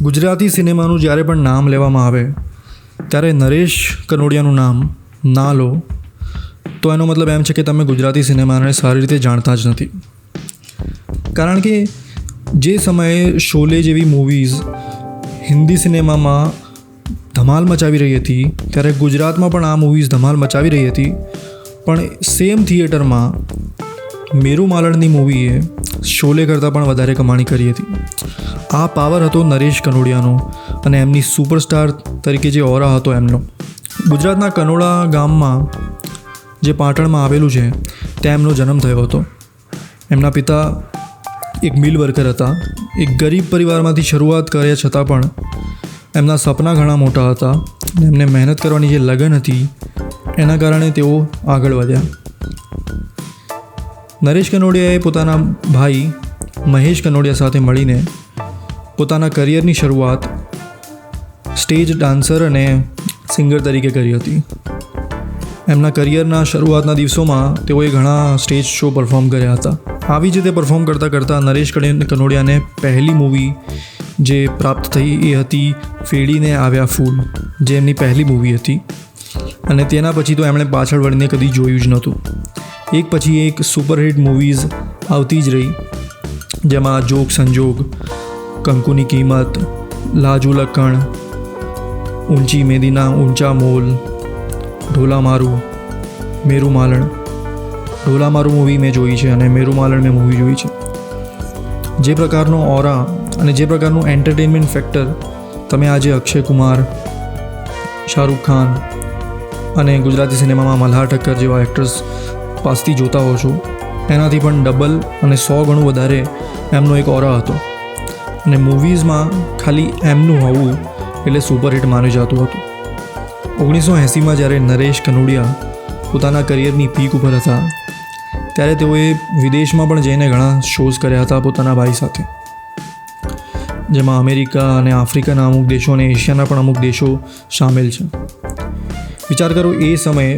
ગુજરાતી સિનેમાનું જ્યારે પણ નામ લેવામાં આવે ત્યારે નરેશ કનોડિયાનું નામ ના લો તો એનો મતલબ એમ છે કે તમે ગુજરાતી સિનેમાને સારી રીતે જાણતા જ નથી. કારણ કે જે સમયે શોલે જેવી મૂવીઝ હિન્દી સિનેમામાં ધમાલ મચાવી રહી હતી ત્યારે ગુજરાતમાં પણ આ મૂવીઝ ધમાલ મચાવી રહી હતી. પણ સેમ થિયેટરમાં મેરુ માલણની મૂવીએ શોલે કરતાં પણ વધારે કમાણી કરી હતી. આ પાવર હતો નરેશ કનોડિયાનો અને એમની સુપરસ્ટાર તરીકે જે ઓરા હતો એમનો. ગુજરાતના કનોડા ગામમાં જે પાટણમાં આવેલું છે ત્યાં એમનો જન્મ થયો હતો. એમના પિતા એક મિલ વર્કર હતા. એક ગરીબ પરિવારમાંથી શરૂઆત કર્યા છતાં પણ એમના સપના ઘણા મોટા હતા. એમને મહેનત કરવાની જે લગન હતી એના કારણે તેઓ આગળ વધ્યા. નરેશ કનોડિયાએ પોતાના ભાઈ મહેશ કનોડિયા સાથે મળીને પોતાના કરિયરની શરૂઆત સ્ટેજ ડાન્સર અને સિંગર તરીકે કરી હતી. એમના કરિયરના શરૂઆતના દિવસોમાં તેઓએ ઘણા સ્ટેજ શો પરફોર્મ કર્યા હતા. આવી જ રીતે પરફોર્મ કરતાં કરતાં નરેશ કનોડિયાને પહેલી મૂવી જે પ્રાપ્ત થઈ એ હતી ફેડીને આવ્યા ફૂલ, જે એમની પહેલી મૂવી હતી. અને તેના પછી તો એમણે પાછળ વળીને કદી જોયું જ નહોતું. એક પછી એક સુપરહિટ મૂવીઝ આવતી જ રહી, જેમાં જોગ સંજોગ, કંકુની કિંમત, લાજુ લખણ, ઊંચી મેદીના ઊંચા મોલ, ઢોલા મારું, મેરુ માલણ. ઢોલા મારું મૂવી મેં જોઈ છે અને મેરુ માલણ મેં મૂવી જોઈ છે. જે પ્રકારનો ઓરા અને જે પ્રકારનું એન્ટરટેનમેન્ટ ફેક્ટર તમે આજે અક્ષય કુમાર, શાહરૂખ ખાન અને ગુજરાતી સિનેમામાં મલ્હાર ઠક્કર જેવા એક્ટર્સ પાસથી જોતા હો છો, એનાથી પણ ડબલ અને 100 ગણું વધારે એમનો એક ઓરા હતો. અને મૂવીઝમાં ખાલી એમનું હોવું એટલે સુપરહિટ માની જતું હતું. 1980માં જ્યારે નરેશ કનોડિયા પોતાના કરિયરની પીક ઉપર હતા ત્યારે તેઓએ વિદેશમાં પણ જઈને ઘણા શોઝ કર્યા હતા પોતાના ભાઈ સાથે, જેમાં અમેરિકા અને આફ્રિકાના અમુક દેશો અને એશિયાના પણ અમુક દેશો સામેલ છે. વિચાર કરો, એ સમયે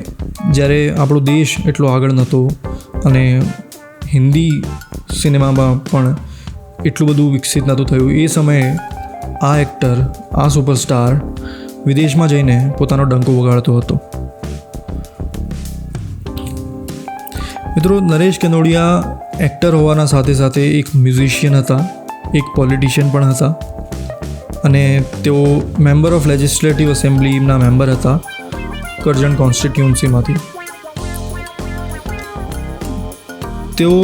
જ્યારે આપણો દેશ એટલો આગળ નહોતો અને હિન્દી સિનેમામાં પણ એટલું બધું વિકસિત નહોતું થયું, એ સમયે આ એક્ટર, આ સુપરસ્ટાર વિદેશમાં જઈને પોતાનો ડંકો વગાડતો હતો. મિત્રો, નરેશ કનોડિયા એક્ટર હોવાના સાથે સાથે એક મ્યુઝિશિયન હતા, એક પોલિટિશિયન પણ હતા અને તેઓ મેમ્બર ઓફ લેજિસ્લેટિવ એસેમ્બલીના મેમ્બર હતા કરજણ કોન્સ્ટિટ્યુન્સીમાંથી. તેઓ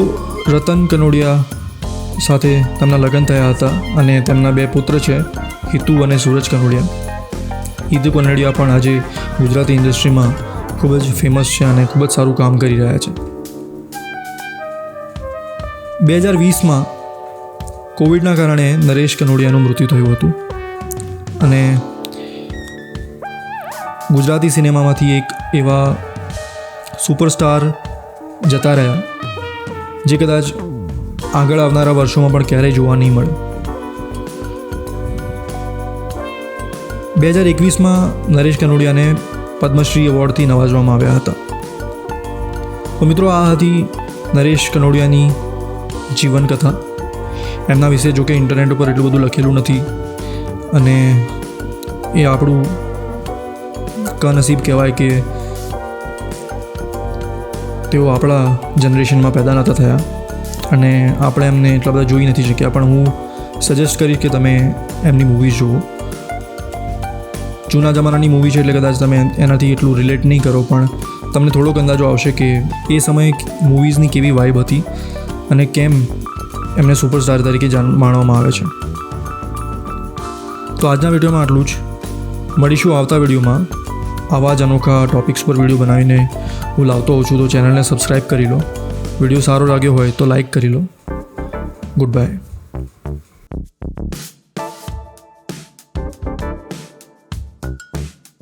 રતન કનોડિયા સાથે તેમના લગ્ન થયા હતા અને તેમના 2 પુત્ર છે, હિતુ અને સૂરજ કનોડિયા. હિતુ કનોડિયા પણ આજે ગુજરાતી ઇન્ડસ્ટ્રીમાં ખૂબ જ ફેમસ છે અને ખૂબ જ સારું કામ કરી રહ્યા છે. 2020માં કોવિડના કારણે નરેશ કનોડિયાનું મૃત્યુ થયું હતું અને ગુજરાતી સિનેમામાંથી એક એવા સુપરસ્ટાર જતા રહ્યા જે કદાચ આગળ આવનારા વર્ષોમાં પણ ક્યારેય જોવા નહીં મળે. 2021માં નરેશ કનોડિયાને પદ્મશ્રી એવોર્ડથી નવાજવામાં આવ્યા હતા. તો મિત્રો, આ હતી નરેશ કનોડિયાની જીવનકથા. એમના વિશે જોકે ઇન્ટરનેટ ઉપર એટલું બધું લખેલું નથી અને એ આપણું કનસીબ કહેવાય કે તેઓ આપણા જનરેશનમાં પેદા નહોતા થયા અને આપણે એમને એટલા બધા જોઈ નથી શક્યા. પણ હું સજેસ્ટ કરીશ કે તમે એમની મૂવીઝ જુઓ. જૂના જમાનાની મૂવી છે એટલે કદાચ તમે એનાથી એટલું રિલેટ નહીં કરો, પણ તમને થોડોક અંદાજો આવશે કે એ સમયે મૂવીઝની કેવી વાઇબ હતી અને કેમ એમને સુપરસ્ટાર તરીકે માનવામાં આવે છે. તો આજના વિડીયોમાં આટલું જ. મળીશું આવતા વિડીયોમાં. આવા જ અનોખા ટૉપિક્સ પર વિડીયો બનાવીને હું લાવતો હોઉં છું. તો ચેનલને સબસ્ક્રાઈબ કરી લો. વિડીયો સારો લાગ્યો હોય તો લાઈક કરી લો. Good bye.